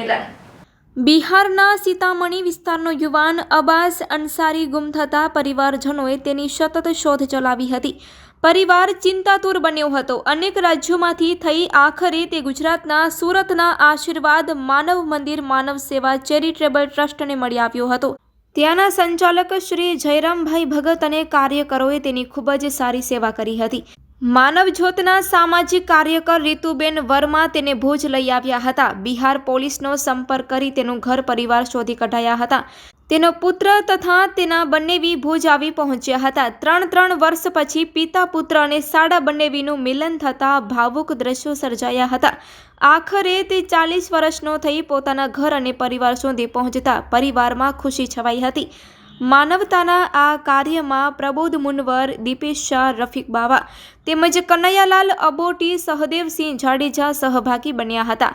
સંમેલન। બિહારના સીતામણી વિસ્તારનો યુવાન અબ્બાસ અંસારી ગુમ થતા પરિવારજનોએ તેની સતત શોધ ચલાવી હતી। પરિવાર ચિંતાતુર બન્યો હતો। અનેક રાજ્યોમાંથી થઈ આખરે તે ગુજરાતના સુરતના આશીર્વાદ માનવ મંદિર માનવ સેવા ચેરિટેબલ ટ્રસ્ટને મળી આવ્યો હતો। ત્યાંના સંચાલક શ્રી જયરામભાઈ ભગત અને કાર્યકરોએ તેની ખૂબ જ સારી સેવા કરી હતી। માનવ જ્યોતના સામાજિક કાર્યકર રીતુબેન વર્મા તેને ભુજ લઈ આવ્યા હતા। બિહાર પોલીસનો સંપર્ક કરી તેનું ઘર પરિવાર શોધી કઢાયા હતા। તેનો પુત્ર તથા તેના બંનેવી ભુજ આવી પહોંચ્યા હતા। 3 વર્ષ પછી પિતા પુત્ર અને સાડા બંનેવીનું મિલન થતાં ભાવુક દ્રશ્યો સર્જાયા હતા। આખરે તે 40 વર્ષનો થઈ પોતાના ઘર અને પરિવાર સુધી પહોંચતા પરિવારમાં ખુશી છવાઈ હતી। માનવતાના આ કાર્યમાં પ્રબોધ મુનવર, દીપેશ શાહ, રફીક બાવા તેમજ કનૈયાલાલ અબોટી, સહદેવસિંહ જાડેજા સહભાગી બન્યા હતા।